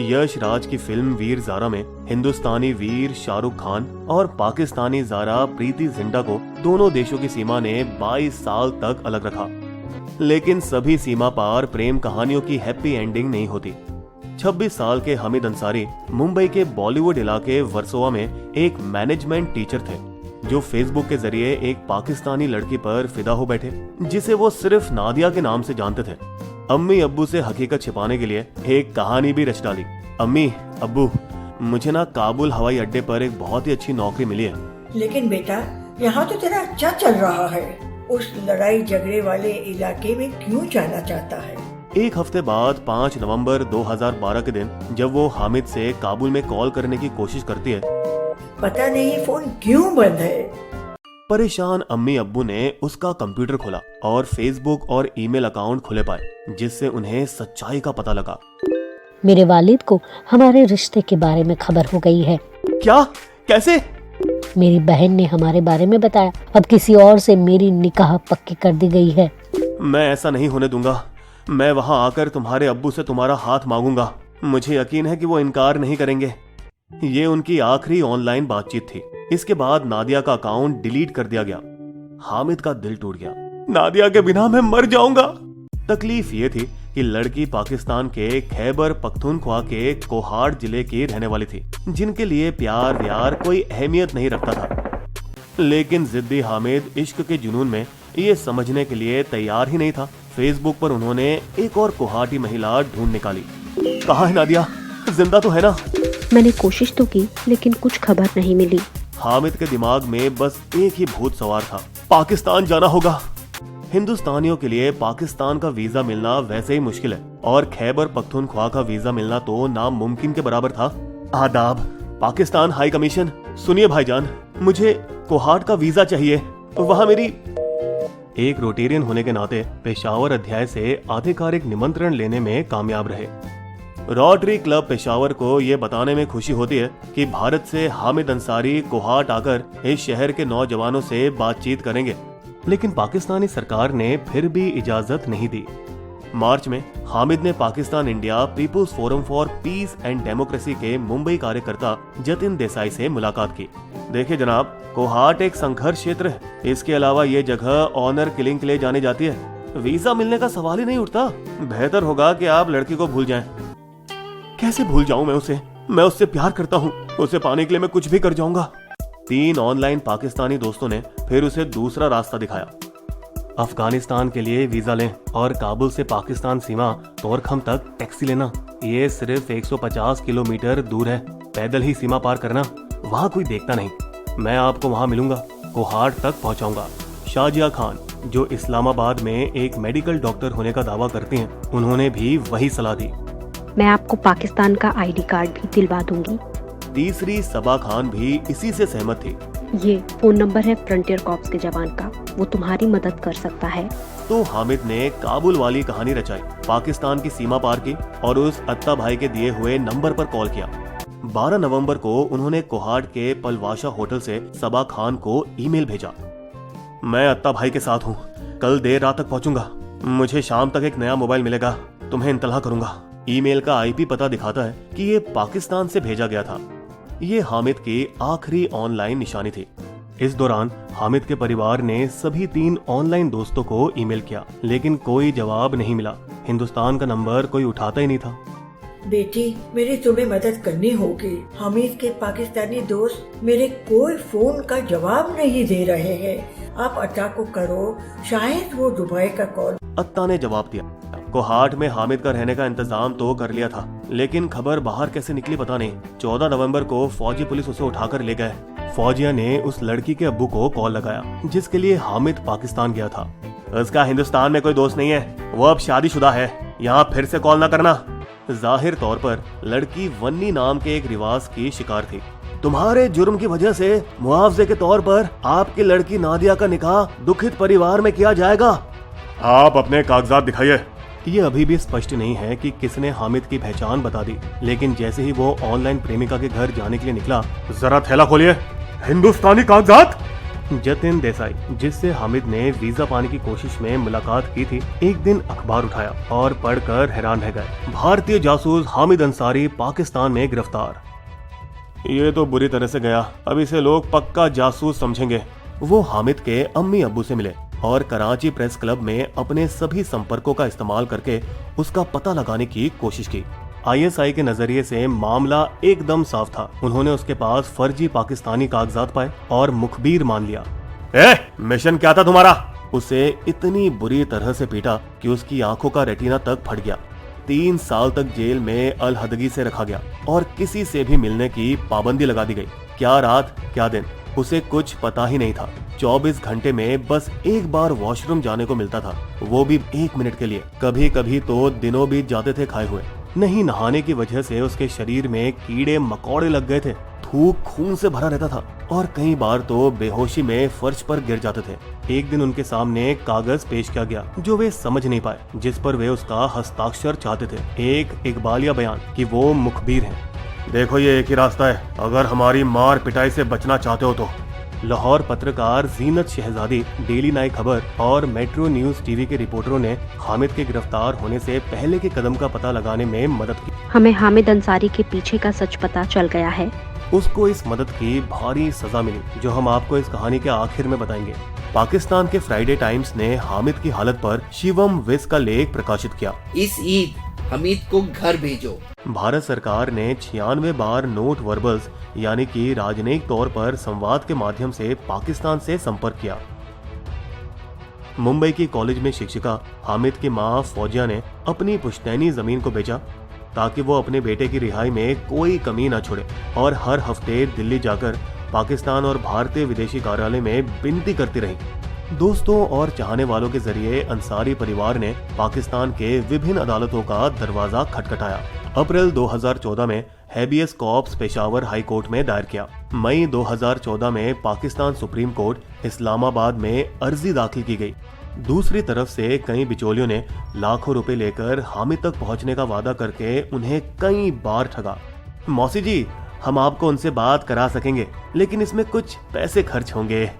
यश राज की फिल्म वीर ज़ारा में हिंदुस्तानी वीर शाहरुख खान और पाकिस्तानी ज़ारा प्रीति जिंटा को दोनों देशों की सीमा ने 22 साल तक अलग रखा। लेकिन सभी सीमा पार प्रेम कहानियों की हैप्पी एंडिंग नहीं होती। 26 साल के हामिद अंसारी मुंबई के बॉलीवुड इलाके वर्सोवा में एक मैनेजमेंट टीचर थे, जो फेसबुक के जरिए एक पाकिस्तानी लड़की पर फिदा हो बैठे, जिसे वो सिर्फ नादिया के नाम से जानते थे। अम्मी अब्बू से हकीकत छिपाने के लिए एक कहानी भी रच डाली। अम्मी अब्बू, मुझे ना काबुल हवाई अड्डे पर एक बहुत ही अच्छी नौकरी मिली है। लेकिन बेटा, यहाँ तो तेरा अच्छा चल रहा है। उस लड़ाई झगड़े वाले इलाके में क्यों जाना चाहता है? एक हफ्ते बाद 5 नवंबर 2012 के दिन जब वो हामिद से काबुल में कॉल करने की कोशिश करती है, पता नहीं फोन क्यों बंद है। परेशान अम्मी अब्बू ने उसका कंप्यूटर खोला और फेसबुक और ईमेल अकाउंट खुले पाए, जिससे उन्हें सच्चाई का पता लगा। मेरे वालिद को हमारे रिश्ते के बारे में खबर हो गई है। क्या? कैसे? मेरी बहन ने हमारे बारे में बताया। अब किसी और से मेरी निकाह पक्की कर दी गई है। मैं ऐसा नहीं होने दूंगा। मैं वहां आकर तुम्हारे अब्बू से तुम्हारा हाथ मांगूंगा। मुझे यकीन है कि वो इनकार नहीं करेंगे। ये उनकी आखिरी ऑनलाइन बातचीत थी। इसके बाद नादिया का अकाउंट डिलीट कर दिया गया। हामिद का दिल टूट गया। नादिया के बिना मैं मर जाऊंगा। तकलीफ ये थी कि लड़की पाकिस्तान के खैबर पख्तूनख्वा के कोहाड़ जिले की रहने वाली थी, जिनके लिए प्यार व्यार कोई अहमियत नहीं रखता था। लेकिन जिद्दी हामिद इश्क के जुनून में ये समझने के लिए तैयार ही नहीं था। फेसबुक पर उन्होंने एक और कोहाटी महिला ढूंढ निकाली। कहाँ है नादिया? जिंदा तो है ना? मैंने कोशिश तो की, लेकिन कुछ खबर नहीं मिली। हामिद के दिमाग में बस एक ही भूत सवार था, पाकिस्तान जाना होगा। हिंदुस्तानियों के लिए पाकिस्तान का वीजा मिलना वैसे ही मुश्किल है, और खैबर पख्तूनख्वा का वीजा मिलना तो नामुमकिन के बराबर था। आदाब, पाकिस्तान हाई कमीशन। सुनिए भाईजान, मुझे कोहाट का वीजा चाहिए। वहाँ मेरी एक रोटेरियन होने के नाते पेशावर अध्याय से आधिकारिक निमंत्रण लेने में कामयाब रहे। रोटरी क्लब पेशावर को ये बताने में खुशी होती है कि भारत से हामिद अंसारी कोहाट आकर इस शहर के नौजवानों से बातचीत करेंगे, लेकिन पाकिस्तानी सरकार ने फिर भी इजाजत नहीं दी। मार्च में हामिद ने Pakistan India People's Forum for Peace and Democracy के मुंबई कार्यकर्ता जतिन देसाई से मुलाकात की। देखिए जनाब, कोहाट एक संघर्ष क्षेत्र है। इसके अलावा ये जगह ऑनर किलिंग के लिए जानी जाती है। वीजा मिलने का सवाल ही नहीं उठता। बेहतर होगा कि आप लड़की को भूल जाएं। कैसे भूल जाऊं मैं उसे? मैं उससे प्यार करता हूं। उसे पाने के लिए मैं कुछ भी कर जाऊंगा। 3 ऑनलाइन पाकिस्तानी दोस्तों ने फिर उसे दूसरा रास्ता दिखाया। अफगानिस्तान के लिए वीजा लें और काबुल से पाकिस्तान सीमा तोरखम तक टैक्सी लेना। ये सिर्फ 150 किलोमीटर दूर है। पैदल ही सीमा पार करना। वहाँ कोई देखता नहीं। मैं आपको वहाँ मिलूंगा। कोहाट तक पहुँचाऊंगा। शाजिया खान, जो इस्लामाबाद में एक मेडिकल डॉक्टर होने का दावा करती हैं, उन्होंने भी वही सलाह दी। मैं आपको पाकिस्तान का आईडी कार्ड भी दिलवा दूंगी। तीसरी सबा खान भी इसी से सहमत थी। ये फोन नंबर है फ्रंटियर कॉर्प्स के जवान का, वो तुम्हारी मदद कर सकता है। तो हामिद ने काबुल वाली कहानी रचाई, पाकिस्तान की सीमा पार की और उस अत्ता भाई के दिए हुए नंबर पर कॉल किया। 12 नवंबर को उन्होंने कोहाट के पलवाशा होटल से सबा खान को ईमेल भेजा। मैं अत्ता भाई के साथ हूँ। कल देर रात तक पहुँचूंगा। मुझे शाम तक एक नया मोबाइल मिलेगा। तुम्हें इंतला करूंगा। ईमेल का आईपी पता दिखाता है कि ये पाकिस्तान से भेजा गया था। ये हामिद की आखिरी ऑनलाइन निशानी थी। इस दौरान हामिद के परिवार ने सभी 3 ऑनलाइन दोस्तों को ईमेल किया, लेकिन कोई जवाब नहीं मिला। हिंदुस्तान का नंबर कोई उठाता ही नहीं था। बेटी, मेरी तुम्हें मदद करनी होगी। हामिद के पाकिस्तानी दोस्त मेरे कोई फोन का जवाब नहीं दे रहे हैं। आप अत्ता को करो, शायद वो दुबई का कॉल। अत्ता ने जवाब दिया। कोहाट में हामिद का रहने का इंतजाम तो कर लिया था, लेकिन खबर बाहर कैसे निकली पता नहीं। 14 नवंबर को फौजी पुलिस उसे उठाकर ले गए। फौजिया ने उस लड़की के अब्बू को कॉल लगाया, जिसके लिए हामिद पाकिस्तान गया था। उसका हिंदुस्तान में कोई दोस्त नहीं है। वो अब शादीशुदा है। यहाँ फिर से कॉल न करना। जाहिर तौर पर लड़की वन्नी नाम के एक रिवाज की शिकार थी। तुम्हारे जुर्म की वजह से मुआवजे के तौर पर आपकी लड़की नादिया का निकाह दुखित परिवार में किया जाएगा। आप अपने कागजात दिखाइए। ये अभी भी स्पष्ट नहीं है कि किसने हामिद की पहचान बता दी, लेकिन जैसे ही वो ऑनलाइन प्रेमिका के घर जाने के लिए निकला, जरा थैला खोलिए। हिंदुस्तानी कागजात। जतिन देसाई, जिससे हामिद ने वीजा पाने की कोशिश में मुलाकात की थी, एक दिन अखबार उठाया और पढ़कर हैरान रह गए। भारतीय जासूस हामिद अंसारी पाकिस्तान में गिरफ्तार। ये तो बुरी तरह से गया, अब इसे लोग पक्का जासूस समझेंगे। वो हामिद के अम्मी अब्बू से मिले और कराची प्रेस क्लब में अपने सभी संपर्कों का इस्तेमाल करके उसका पता लगाने की कोशिश की। ISI के नजरिए से मामला एकदम साफ था। उन्होंने उसके पास फर्जी पाकिस्तानी कागजात पाए और मुखबिर मान लिया। मिशन क्या था तुम्हारा? उसे इतनी बुरी तरह से पीटा कि उसकी आंखों का रेटिना तक फट गया। 3 साल तक जेल में अलहदगी से रखा गया और किसी से भी मिलने की पाबंदी लगा दी गई। क्या रात क्या दिन, उसे कुछ पता ही नहीं था। 24 घंटे में बस एक बार वॉशरूम जाने को मिलता था, वो भी 1 मिनट के लिए। कभी कभी तो दिनों बीत जाते थे खाए हुए। नहीं नहाने की वजह से उसके शरीर में कीड़े मकोड़े लग गए थे। थूक खून से भरा रहता था और कई बार तो बेहोशी में फर्श पर गिर जाते थे। एक दिन उनके सामने कागज पेश किया गया जो वे समझ नहीं पाए, जिस पर वे उसका हस्ताक्षर चाहते थे। एक इकबालिया बयान कि वो मुखबिर हैं। देखो ये एक ही रास्ता है, अगर हमारी मार पिटाई से बचना चाहते हो तो। लाहौर पत्रकार जीनत शहजादी, डेली नाइट खबर और मेट्रो न्यूज टीवी के रिपोर्टरों ने हामिद के गिरफ्तार होने से पहले के कदम का पता लगाने में मदद की। हमें हामिद अंसारी के पीछे का सच पता चल गया है। उसको इस मदद की भारी सजा मिली, जो हम आपको इस कहानी के आखिर में बताएंगे। पाकिस्तान के फ्राइडे टाइम्स ने हामिद की हालत पर शिवम विस का लेख प्रकाशित किया। इस ईद हामिद को घर भेजो। भारत सरकार ने 96 बार नोट वर्बल्स यानी कि राजनयिक तौर पर संवाद के माध्यम से पाकिस्तान से संपर्क किया। मुंबई की कॉलेज में शिक्षिका हामिद की मां फौजिया ने अपनी पुश्तैनी जमीन को बेचा ताकि वो अपने बेटे की रिहाई में कोई कमी न छोड़े और हर हफ्ते दिल्ली जाकर पाकिस्तान और भारतीय विदेशी कार्यालय में विनती करती रही। दोस्तों और चाहने वालों के जरिए अंसारी परिवार ने पाकिस्तान के विभिन्न अदालतों का दरवाजा खटखटाया। अप्रैल 2014 में habeas corpus Peshawar high court में दायर किया। मई 2014 में पाकिस्तान सुप्रीम कोर्ट इस्लामाबाद में अर्जी दाखिल की गई। दूसरी तरफ से कई बिचौलियों ने लाखों रुपए लेकर हामिद तक पहुंचने का वादा करके उन्हें कई बार ठगा। मौसी जी, हम आपको उनसे बात करा सकेंगे, लेकिन इसमें कुछ पैसे खर्च होंगे।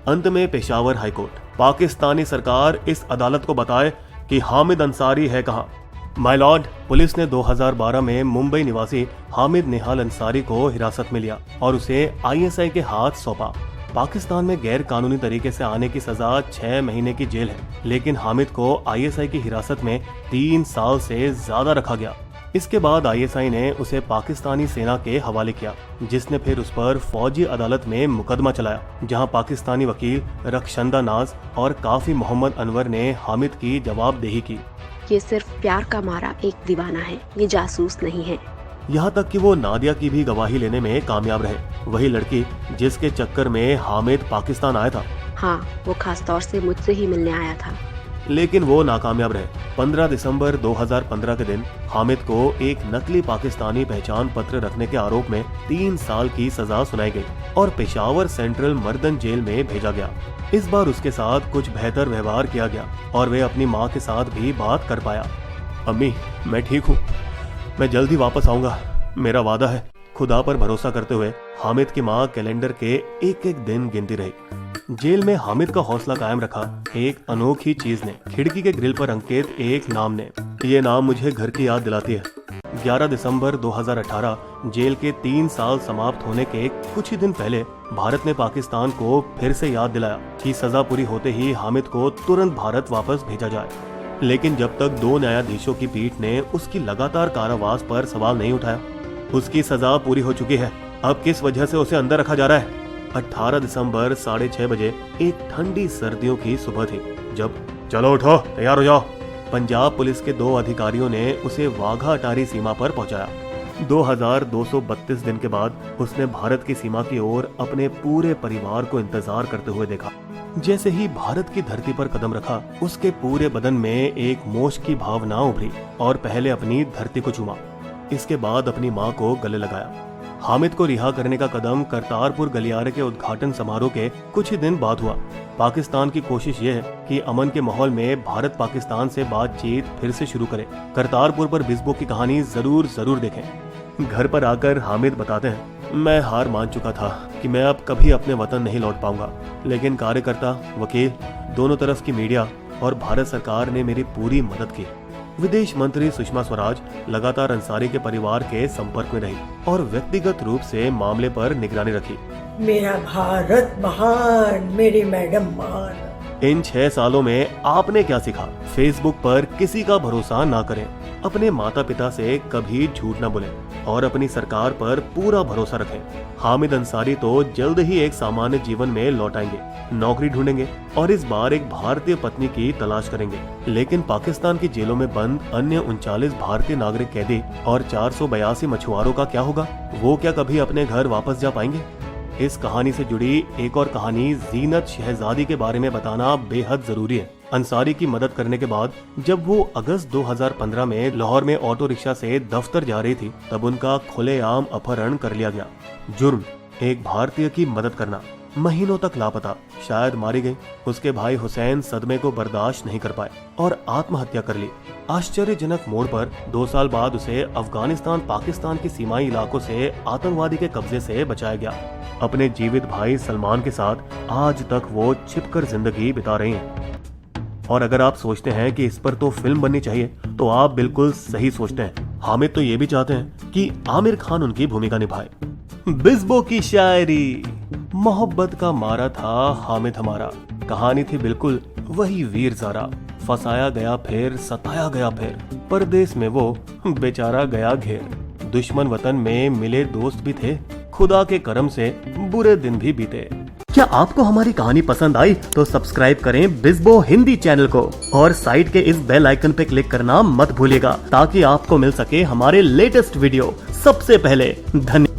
अंत में पेशावर हाईकोर्ट, पाकिस्तानी सरकार इस अदालत को बताए कि हामिद अंसारी है कहाँ। माय लॉर्ड, पुलिस ने 2012 में मुंबई निवासी हामिद निहाल अंसारी को हिरासत में लिया और उसे ISI के हाथ सौंपा। पाकिस्तान में गैर कानूनी तरीके से आने की सजा 6 महीने की जेल है, लेकिन हामिद को ISI की हिरासत में 3 साल से ज्यादा रखा गया। इसके बाद ISI ने उसे पाकिस्तानी सेना के हवाले किया, जिसने फिर उस पर फौजी अदालत में मुकदमा चलाया, जहां पाकिस्तानी वकील रखशंदा नाज और काफी मोहम्मद अनवर ने हामिद की जवाबदेही की। ये सिर्फ प्यार का मारा एक दीवाना है, ये जासूस नहीं है। यहाँ तक कि वो नादिया की भी गवाही लेने में कामयाब रहे, वही लड़की जिसके चक्कर में हामिद पाकिस्तान आया था। हाँ, वो खास तौर से मुझसे ही मिलने आया था, लेकिन वो नाकामयाब रहे। 15 दिसंबर 2015 के दिन हामिद को एक नकली पाकिस्तानी पहचान पत्र रखने के आरोप में 3 साल की सजा सुनाई गई और पेशावर सेंट्रल मर्दन जेल में भेजा गया। इस बार उसके साथ कुछ बेहतर व्यवहार किया गया और वे अपनी माँ के साथ भी बात कर पाया। अम्मी, मैं ठीक हूँ, मैं जल्दी वापस आऊंगा, मेरा वादा है। खुदा पर भरोसा करते हुए हामिद की माँ कैलेंडर के एक एक दिन गिनती रही। जेल में हामिद का हौसला कायम रखा एक अनोखी चीज ने, खिड़की के ग्रिल पर अंकित एक नाम ने। ये नाम मुझे घर की याद दिलाती है। 11 दिसंबर 2018 जेल के 3 साल समाप्त होने के कुछ ही दिन पहले भारत ने पाकिस्तान को फिर से याद दिलाया कि सजा पूरी होते ही हामिद को तुरंत भारत वापस भेजा जाए। लेकिन जब तक 2 न्यायाधीशों की पीठ ने उसकी लगातार कारावास पर सवाल नहीं उठाया, उसकी सजा पूरी हो चुकी है। अब किस वजह से उसे अंदर रखा जा रहा है? 18 दिसंबर 6:30 बजे एक ठंडी सर्दियों की सुबह थी जब चलो उठो, तैयार हो जाओ, पंजाब पुलिस के 2 अधिकारियों ने उसे वाघा अटारी सीमा पर पहुंचाया। 2232 दिन के बाद उसने भारत की सीमा की ओर अपने पूरे परिवार को इंतजार करते हुए देखा। जैसे ही भारत की धरती पर कदम रखा, उसके पूरे बदन में एक मोश की भावना उभरी और पहले अपनी धरती को चूमा, इसके बाद अपनी माँ को गले लगाया। हामिद को रिहा करने का कदम करतारपुर गलियारे के उद्घाटन समारोह के कुछ ही दिन बाद हुआ। पाकिस्तान की कोशिश ये है कि अमन के माहौल में भारत पाकिस्तान से बातचीत फिर से शुरू करे। करतारपुर पर बिस्बो की कहानी जरूर देखें। घर पर आकर हामिद बताते हैं, मैं हार मान चुका था कि मैं अब कभी अपने वतन नहीं लौट पाऊंगा, लेकिन कार्यकर्ता, वकील, दोनों तरफ की मीडिया और भारत सरकार ने मेरी पूरी मदद की। विदेश मंत्री सुषमा स्वराज लगातार अंसारी के परिवार के संपर्क में रही और व्यक्तिगत रूप से मामले पर निगरानी रखी। मेरा भारत महान, मेरी मैडम मान। इन 6 सालों में आपने क्या सीखा? फेसबुक पर किसी का भरोसा ना करें, अपने माता पिता से कभी झूठ न बोलें और अपनी सरकार पर पूरा भरोसा रखें। हामिद अंसारी तो जल्द ही एक सामान्य जीवन में लौट आएंगे, नौकरी ढूंढेंगे और इस बार एक भारतीय पत्नी की तलाश करेंगे। लेकिन पाकिस्तान की जेलों में बंद अन्य 39 भारतीय नागरिक कैदी और 482 मछुआरों का क्या होगा? वो क्या कभी अपने घर वापस जा पाएंगे? इस कहानी से जुड़ी एक और कहानी जीनत शहजादी के बारे में बताना बेहद जरूरी है। अंसारी की मदद करने के बाद जब वो अगस्त 2015 में लाहौर में ऑटो रिक्शा से दफ्तर जा रही थी, तब उनका खुलेआम अपहरण कर लिया गया। जुर्म, एक भारतीय की मदद करना। महीनों तक लापता, शायद मारी गई। उसके भाई हुसैन सदमे को बर्दाश्त नहीं कर पाए और आत्महत्या कर ली। आश्चर्यजनक मोड़ पर 2 साल बाद उसे अफगानिस्तान पाकिस्तान के सीमाई इलाकों से आतंकवादी के कब्जे से बचाया गया। अपने जीवित भाई सलमान के साथ आज तक वो छिपकर जिंदगी बिता रही हैं। और अगर आप सोचते हैं कि इस पर तो फिल्म बननी चाहिए, तो आप बिल्कुल सही सोचते हैं। हामिद तो ये भी चाहते हैं कि आमिर खान उनकी भूमिका निभाए। बिस्बो की शायरी, मोहब्बत का मारा था हामिद हमारा। कहानी थी बिल्कुल वही वीर ज़ारा। फंसाया गया फिर सताया गया फिर, परदेश में वो बेचारा गया घेर। दुश्मन वतन में मिले दोस्त भी थे, खुदा के करम से बुरे दिन भी बीते। क्या आपको हमारी कहानी पसंद आई तो सब्सक्राइब करें बिस्बो हिंदी चैनल को और साइड के इस बेल आइकन पे क्लिक करना मत भूलिएगा, ताकि आपको मिल सके हमारे लेटेस्ट वीडियो सबसे पहले। धन्यवाद।